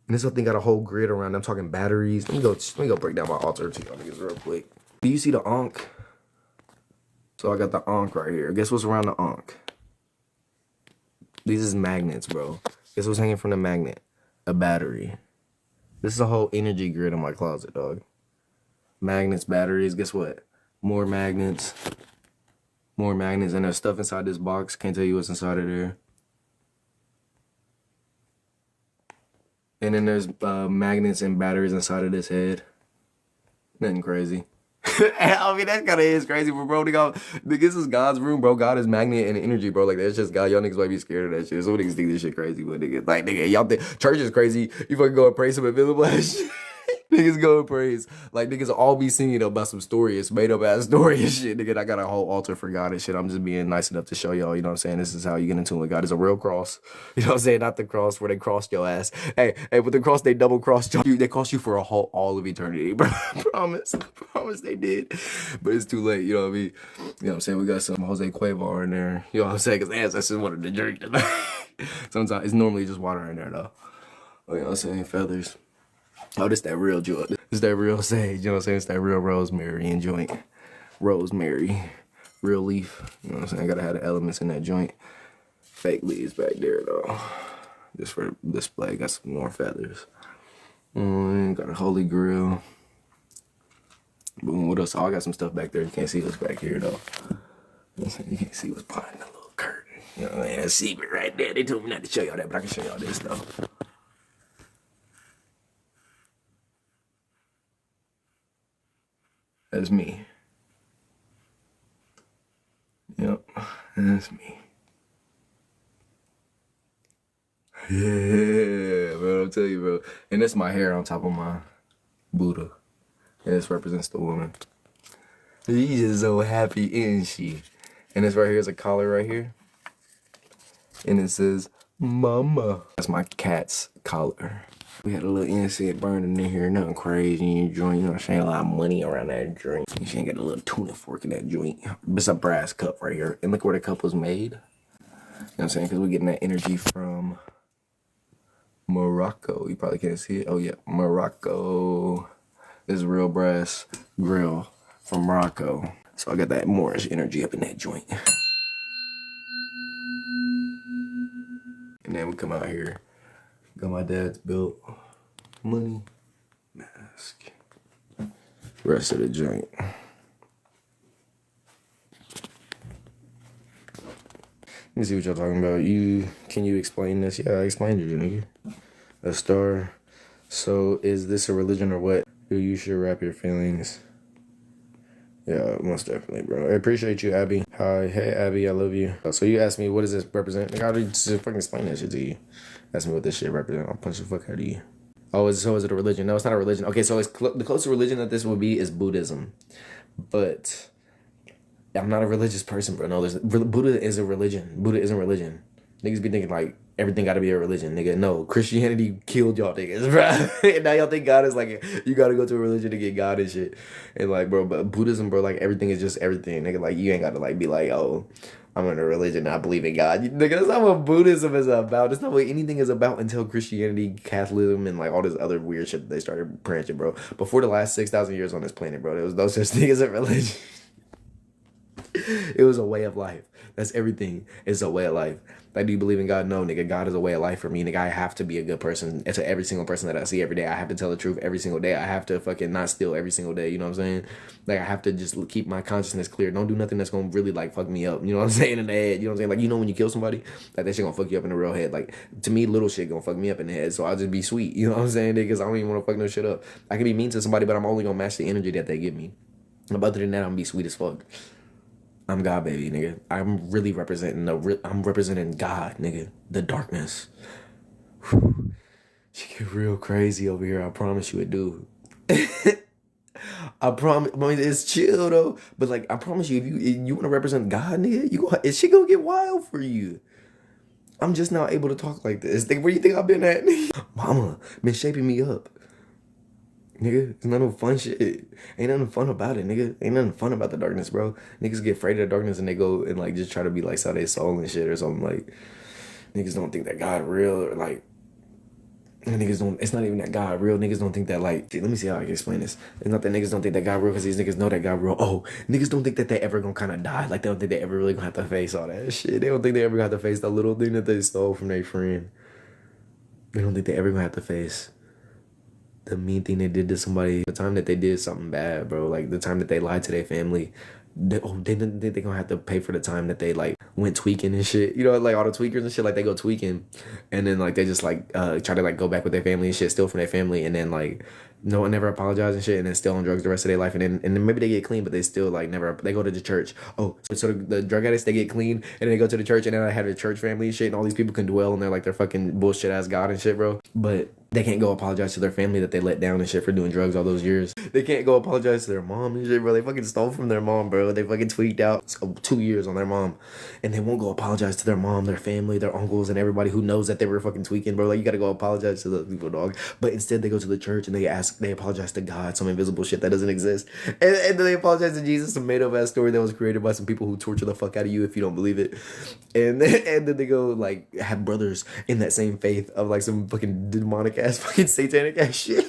And this whole thing got a whole grid around. I'm talking batteries. Let me go break down my altar to y'all niggas real quick. Do you see the Ankh? So I got the Ankh right here. Guess what's around the Ankh? These is magnets, bro. Guess what's hanging from the magnet? A battery. This is a whole energy grid in my closet, dog. Magnets, batteries. Guess what? More magnets. More magnets. And there's stuff inside this box. Can't tell you what's inside of there. And then there's magnets and batteries inside of this head. Nothing crazy. I mean, that kind of is crazy, but bro, nigga, this is God's room, bro. God is magnet and energy, bro. Like, that's just God. Y'all niggas might be scared of that shit. Some niggas think this shit crazy, but nigga, like, nigga, y'all think church is crazy. You fucking go and praise some invisible ass shit. Niggas go and praise. Like, niggas all be singing about some story. It's made up ass story and shit. Nigga, I got a whole altar for God and shit. I'm just being nice enough to show y'all, you know what I'm saying? This is how you get into it with God. It's a real cross. You know what I'm saying? Not the cross where they crossed your ass. Hey, with the cross, they double crossed you. They crossed you for all of eternity, bro. Promise they did. But it's too late, you know what I mean? You know what I'm saying? We got some Jose Cuervo in there. You know what I'm saying? Because ancestors wanted to drink tonight. Sometimes it's normally just water in there, though. You know what I'm saying? Feathers. Oh, this that real joy. This that real sage. You know what I'm saying? It's that real rosemary and joint. Rosemary. Real leaf. You know what I'm saying? Gotta have the elements in that joint. Fake leaves back there, though. Just for display. Got some more feathers. Got a holy grail. Boom. What else? Oh, I got some stuff back there. You can't see what's back here, though. You know what I'm saying? You can't see what's behind the little curtain. You know what I mean? That's a secret right there. They told me not to show y'all that, but I can show y'all this, though. That's me. Yep, that's me. Yeah, bro, I'll tell you, bro. And that's my hair on top of my Buddha. And this represents the woman. She's just so happy, isn't she? And this right here is a collar right here. And it says, Mama. That's my cat's collar. We had a little incense burning in here, nothing crazy in your joint. You know what I'm saying? A lot of money around that joint. You ain't got a little tuna fork in that joint. It's a brass cup right here. And look where the cup was made. You know what I'm saying? Because we're getting that energy from Morocco. You probably can't see it. Oh, yeah. Morocco. This is real brass grill from Morocco. So I got that Moorish energy up in that joint. And then we come out here. Got my dad's belt, money, mask, rest of the joint. Let me see what y'all talking about. Can you explain this? Yeah, I explained it, nigga. A star. So is this a religion or what? You should wrap your feelings. Yeah, most definitely, bro. I appreciate you, Abby. Hi, hey, Abby, I love you. So you asked me, what does this represent? Like, I already just fucking explain that shit to you. Ask me what this shit represents. I'll punch the fuck out of you. Oh, is it a religion? No, it's not a religion. Okay, so it's the closest religion that this would be is Buddhism. But I'm not a religious person, bro. No, Buddha is a religion. Buddha isn't religion. Niggas be thinking like everything gotta be a religion, nigga. No, Christianity killed y'all niggas, bro. And now y'all think God is like, you gotta go to a religion to get God and shit. And like, bro, but Buddhism, bro, like everything is just everything, nigga. Like you ain't gotta like be like, oh, I'm in a religion, I believe in God. Nigga, that's not what Buddhism is about. That's not what anything is about until Christianity, Catholicism, and like all this other weird shit that they started branching, bro. Before the last 6,000 years on this planet, bro, there was no such thing as a religion. It was a way of life. That's everything. It's a way of life. Like, do you believe in God? No, nigga. God is a way of life for me. Nigga, I have to be a good person. And to every single person that I see every day, I have to tell the truth every single day. I have to fucking not steal every single day. You know what I'm saying? Like, I have to just keep my consciousness clear. Don't do nothing that's gonna really, like, fuck me up. You know what I'm saying? In the head. You know what I'm saying? Like, you know when you kill somebody? Like, that shit gonna fuck you up in the real head. Like, to me, little shit gonna fuck me up in the head. So I'll just be sweet. You know what I'm saying? Because I don't even wanna fuck no shit up. I can be mean to somebody, but I'm only gonna match the energy that they give me. But other than that, I'm gonna be sweet as fuck. I'm God, baby, nigga. I'm really representing I'm representing God, nigga. The darkness. Whew. She get real crazy over here. I promise you it do. I promise. I mean, it's chill though. But like, I promise you, if you want to represent God, nigga, is she gonna get wild for you? I'm just not able to talk like this. Where you think I've been at? Mama been shaping me up. Nigga, it's not no fun shit. Ain't nothing fun about it, nigga. Ain't nothing fun about the darkness, bro. Niggas get afraid of the darkness and they go and like just try to be like sell their soul and shit or something. Like, niggas don't think that God real or like, And niggas don't, it's not even that God real. Niggas don't think that, like, let me see how I can explain this. It's not that niggas don't think that God real because these niggas know that God real. Oh, niggas don't think that they ever gonna kind of die. Like, they don't think they ever really gonna have to face all that shit. They don't think they ever gonna have to face the little thing that they stole from their friend. They don't think they ever gonna have to face the mean thing they did to somebody. The time that they did something bad, bro. Like, the time that they lied to their family. They didn't think they gonna have to pay for the time that they, like, went tweaking and shit. You know, like, all the tweakers and shit, like, they go tweaking. And then, like, they just, like, try to, like, go back with their family and shit, steal from their family. And then, like, no one never apologized and shit. And then still on drugs the rest of their life. And then maybe they get clean, but they still, like, never, they go to the church. Oh, so the drug addicts, they get clean. And then they go to the church. And then I have a church family and shit. And all these people can dwell in there, like, their fucking bullshit ass God and shit, bro. But they can't go apologize to their family that they let down and shit for doing drugs all those years. They can't go apologize to their mom and shit, bro. They fucking stole from their mom, bro. They fucking tweaked out 2 years on their mom. And they won't go apologize to their mom, their family, their uncles, and everybody who knows that they were fucking tweaking, bro. Like, you gotta go apologize to those people, dog. But instead, they go to the church and they apologize to God, some invisible shit that doesn't exist. And then they apologize to Jesus, some made up ass story that was created by some people who torture the fuck out of you if you don't believe it. And then they go, like, have brothers in that same faith of, like, some fucking demonic ass, fucking satanic ass shit.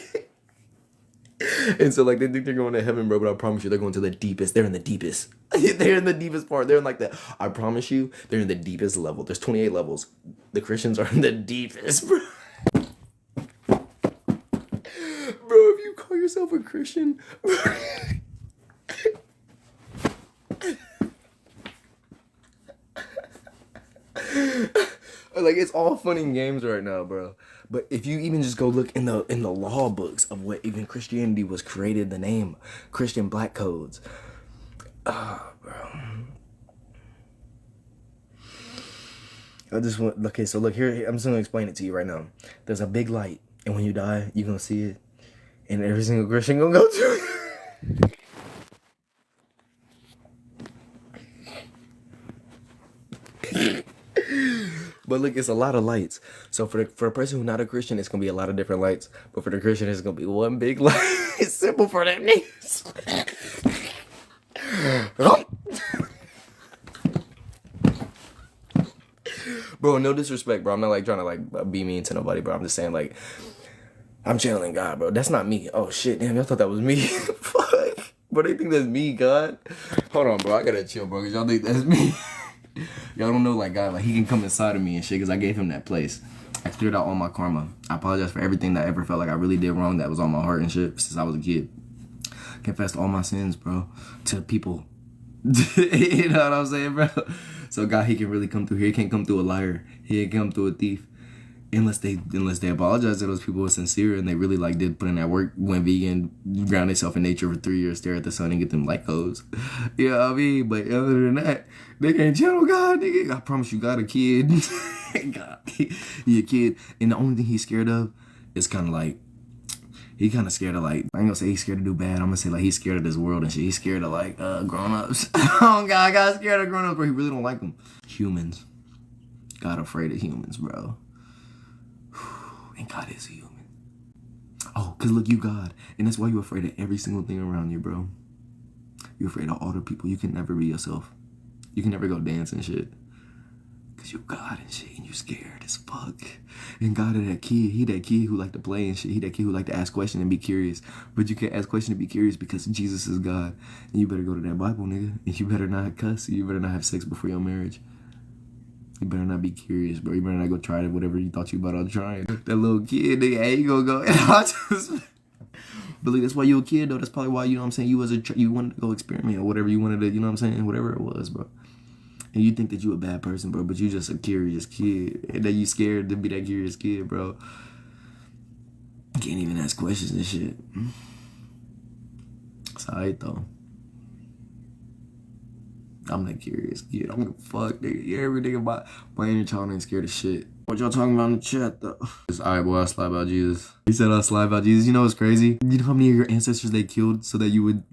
And so, like, they think they're going to heaven, bro, but I promise you, they're going to the deepest. They're in the deepest. They're in the deepest part. They're in, like, I promise you, they're in the deepest level. There's 28 levels. The Christians are in the deepest, bro. Bro, if you call yourself a Christian, like, it's all fun and games right now, bro. But if you even just go look in the law books of what even Christianity was created, the name Christian Black Codes. Bro. I just want, okay, so look here, I'm just gonna explain it to you right now. There's a big light, and when you die, you're gonna see it, and every single Christian gonna go to it. But look, it's a lot of lights. So for a person who's not a Christian, it's gonna be a lot of different lights. But for the Christian, it's gonna be one big light. It's simple for them niggas. Bro, no disrespect, bro. I'm not, like, trying to, like, be mean to nobody, bro. I'm just saying, like, I'm channeling God, bro. That's not me. Oh shit, damn, y'all thought that was me. Fuck. Bro, they think that's me, God. Hold on, bro. I gotta chill, bro, because y'all think that's me. Y'all don't know, like, God, like, he can come inside of me and shit because I gave him that place. I cleared out all my karma. I apologize for everything that I ever felt like I really did wrong that was on my heart and shit since I was a kid. Confessed all my sins, bro, to people. You know what I'm saying, bro? So God, he can really come through here. He can't come through a liar. He can't come through a thief. Unless they apologize to those people who are sincere and they really, like, did put in that work, went vegan, ground themselves in nature for 3 years, stare at the sun and get them light codes. You know what I mean? But other than that, they can't channel God, nigga. I promise you, God a kid. God, he a kid. And the only thing he's scared of is kind of like, he kind of scared of, like, I ain't gonna say he's scared to do bad. I'm gonna say, like, he's scared of this world and shit. He's scared of, like, grown-ups. Oh, God, God's scared of grown-ups, bro. He really don't like them. Humans. God afraid of humans, bro. And God is a human. Oh, because look, you God. And that's why you're afraid of every single thing around you, bro. You're afraid of all the people. You can never be yourself. You can never go dance and shit. Because you're God and shit. And you're scared as fuck. And God is that kid. He that kid who like to play and shit. He that kid who like to ask questions and be curious. But you can't ask questions and be curious because Jesus is God. And you better go to that Bible, nigga. And you better not cuss. You better not have sex before your marriage. You better not be curious, bro. You better not go try whatever you thought you about on trying. That little kid, nigga, hey, you gonna go. But like, that's why you a kid, though. That's probably why, you know what I'm saying, you wanted to go experiment or whatever you wanted to, you know what I'm saying, whatever it was, bro. And you think that you a bad person, bro, but you just a curious kid. And that you scared to be that curious kid, bro. You can't even ask questions and shit. It's alright, though. I'm that curious kid. I'm gonna fuck, nigga. You hear me, nigga? My inner child ain't scared of shit. What y'all talking about in the chat, though? Alright, boy, I'll slide about Jesus. He said I'll slide about Jesus. You know what's crazy? You know how many of your ancestors they killed so that you would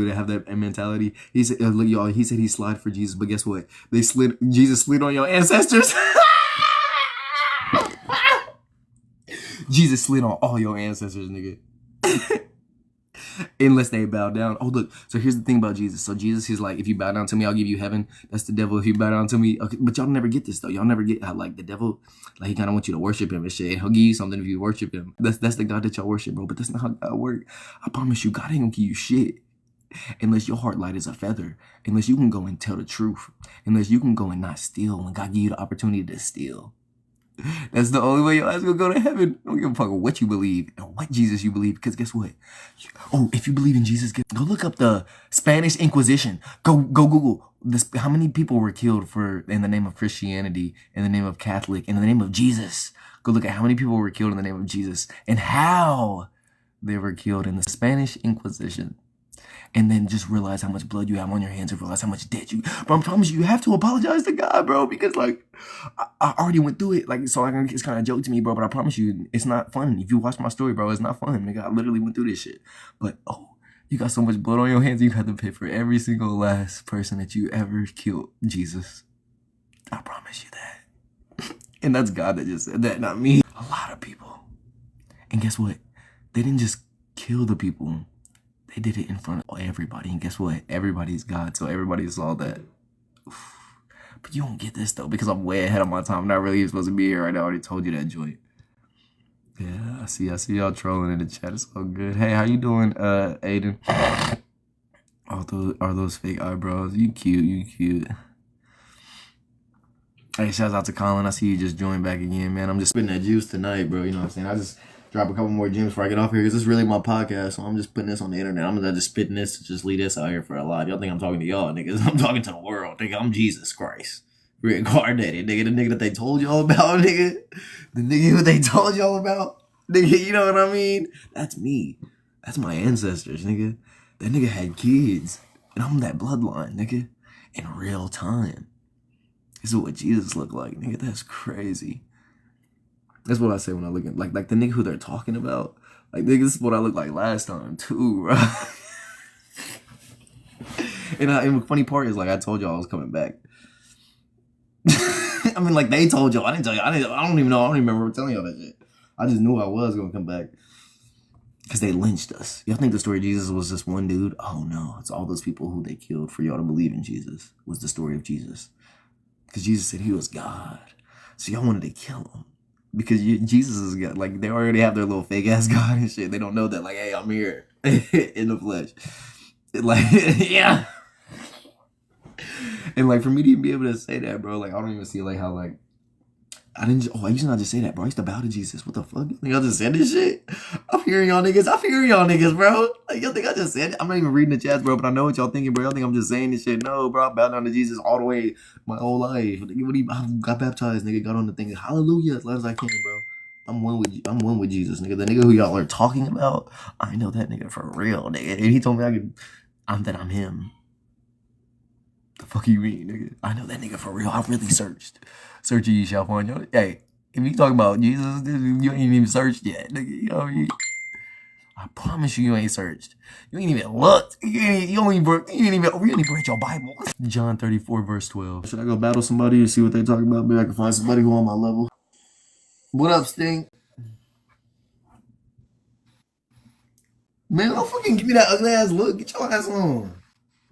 have that mentality? He said, look, y'all, he said he slid for Jesus, but guess what? Jesus slid on your ancestors. Jesus slid on all your ancestors, nigga. Unless they bow down. Oh, look. So here's the thing about Jesus. So Jesus, he's like, if you bow down to me, I'll give you heaven. That's the devil. If you bow down to me. Okay, but y'all never get this, though. Y'all never get how, like, the devil, like, he kind of wants you to worship him and shit. And he'll give you something if you worship him. That's the God that y'all worship, bro. But that's not how God works. I promise you, God ain't gonna give you shit. Unless your heart light is a feather. Unless you can go and tell the truth. Unless you can go and not steal when God give you the opportunity to steal. That's the only way your ass gonna go to heaven. Don't give a fuck what you believe and what Jesus you believe. Because guess what? Oh, if you believe in Jesus, go look up the Spanish Inquisition. Go Google this. How many people were killed in the name of Christianity, in the name of Catholic, in the name of Jesus? Go look at how many people were killed in the name of Jesus and how they were killed in the Spanish Inquisition. And then just realize how much blood you have on your hands and realize how much debt you. But I promise you have to apologize to God, bro, because like I already went through it. Like, so it's kind of a joke to me, bro. But I promise you, it's not fun. If you watch my story, bro, it's not fun. Nigga, I literally went through this shit. But you got so much blood on your hands, you have to pay for every single last person that you ever killed. Jesus, I promise you that. And that's God that just said that, not me. A lot of people. And guess what? They didn't just kill the people. They did it in front of everybody. And guess what? Everybody's God. So everybody saw that. Oof. But you don't get this, though, because I'm way ahead of my time. I'm not really supposed to be here right now. I already told you that joint. Yeah, I see y'all trolling in the chat. It's all good. Hey, how you doing, Aiden? Are those fake eyebrows? You cute. Hey, shouts out to Colin. I see you just joined back again, man. I'm just spitting that juice tonight, bro. You know what I'm saying? I just drop a couple more gems before I get off here because this is really my podcast. So I'm just putting this on the internet. I'm gonna just spitting this to just leave this out here for a lot. Y'all think I'm talking to y'all, niggas? I'm talking to the world, nigga. I'm Jesus Christ reincarnated, nigga. The nigga that they told y'all about, nigga. The nigga who they told y'all about, nigga. You know what I mean? That's me. That's my ancestors, nigga. That nigga had kids, and I'm that bloodline, nigga. In real time. This is what Jesus looked like, nigga. That's crazy. That's what I say when I look at like the nigga who they're talking about. Like, nigga, this is what I looked like last time too, bro. And the funny part is, like, I told y'all I was coming back. I mean, like, they told y'all. I didn't tell you. I don't even know. I don't even remember telling y'all that shit. I just knew I was gonna come back because they lynched us. Y'all think the story of Jesus was just one dude? Oh no, it's all those people who they killed for y'all to believe in Jesus. Was the story of Jesus. Because Jesus said he was God. So y'all wanted to kill him. Because Jesus is God. Like, they already have their little fake ass God and shit. They don't know that, like, hey, I'm here in the flesh. Like, yeah. And, like, for me to even be able to say that, bro, like, I don't even see, like, how, like, I used to not just say that, bro. I used to bow to Jesus. What the fuck? Y'all just said this shit? I'm hearing y'all niggas, bro. Like, y'all think I just said it? I'm not even reading the chats, bro, but I know what y'all thinking, bro. Y'all think I'm just saying this shit. No, bro. I bowed down to Jesus all the way my whole life. I got baptized, nigga. Got on the thing. Hallelujah as loud as I can, bro. I'm one with Jesus, nigga. The nigga who y'all are talking about, I know that nigga for real, nigga. And he told me I'm him. The fuck you mean, nigga? I know that nigga for real. I really searched. Search ye shall find y'all. Hey, if you talking about Jesus, you ain't even searched yet, nigga. You know what I mean? I promise you ain't searched. You ain't even looked. You ain't even read your Bible. John 34, verse 12. Should I go battle somebody and see what they talking about? Maybe I can find somebody who on my level. What up, Sting? Man, don't fucking give me that ugly ass look. Get your ass on.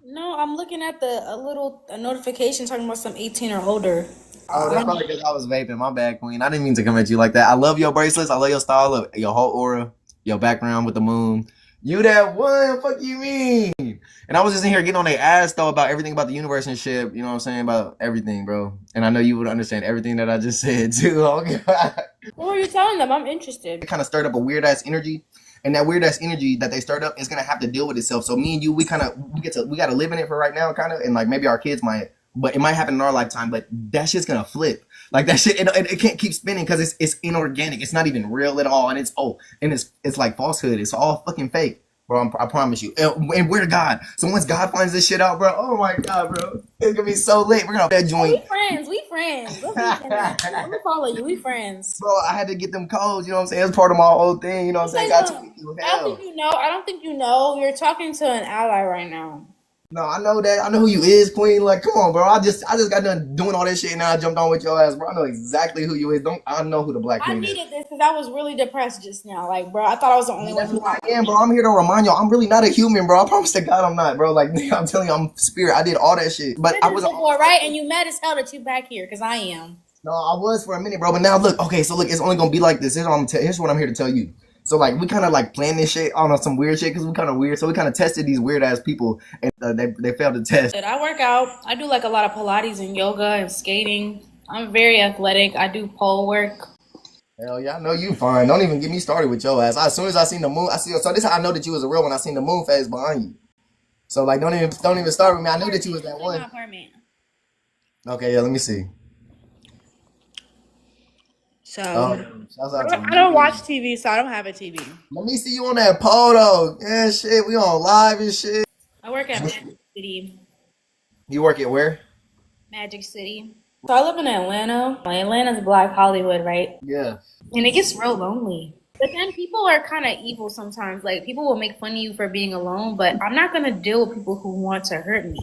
No, I'm looking at a notification talking about some 18 or older. Oh, that's probably because I was vaping. My bad, queen. I didn't mean to come at you like that. I love your bracelets. I love your style. I love your whole aura. Your background with the moon. You that one. Fuck you mean? And I was just in here getting on their ass, though, about everything about the universe and shit. You know what I'm saying? About everything, bro. And I know you would understand everything that I just said, too. Oh, God. What were you telling them? I'm interested. It kind of stirred up a weird-ass energy. And that weird-ass energy that they stirred up is going to have to deal with itself. So me and you, we got to live in it for right now, kind of. And, like, maybe our kids might. But it might happen in our lifetime. But that shit's going to flip. Like, that shit, it can't keep spinning because it's inorganic. It's not even real at all. And it's like falsehood. It's all fucking fake. Bro, I promise you. And we're God. So once God finds this shit out, bro, oh my God, bro. It's going to be so lit. We're going to that joint. We friends. Let me follow you. We friends. Bro, I had to get them codes, you know what I'm saying? It's part of my whole thing, you know what I'm saying? God took me through hell. I don't think you know. You're talking to an ally right now. No, I know that. I know who you is, Queen. Like, come on, bro. I just got done doing all this shit and now I jumped on with your ass, bro. I know exactly who you is. I know who the Black I Queen is. needed this because I was really depressed just now. Like, bro, I thought I was the only one That's who who I am, bro. I'm here to remind y'all. I'm really not a human, bro. I promise to God, I'm not, bro. Like, I'm telling you, I'm spirit. I did all that shit, but I was. before, right? And you mad as hell that you back here because I am. No, I was for a minute, bro. But now look, okay. So look, it's only gonna be like this. Here's what I'm here to tell you. So like, we kind of like planned this shit on some weird shit because we kind of weird. So we kind of tested these weird ass people, and they failed the test. I work out. I do like a lot of Pilates and yoga and skating. I'm very athletic. I do pole work. Hell yeah, I know you fine. Don't even get me started with your ass. As soon as I seen the moon, so this is how I know that you was a real one. I seen the moon phase behind you. So like, don't even start with me. I knew that you was that In my one. apartment. Okay, yeah. Let me see. So Shouts out to I don't watch you. TV, so I don't have a TV. Let me see you on that pole though. Yeah, shit. We on live and shit. I work at Magic City. You work at where? Magic City. So I live in Atlanta. Atlanta's Black Hollywood, right? Yeah. And it gets real lonely. But then people are kind of evil sometimes. Like, people will make fun of you for being alone, but I'm not going to deal with people who want to hurt me.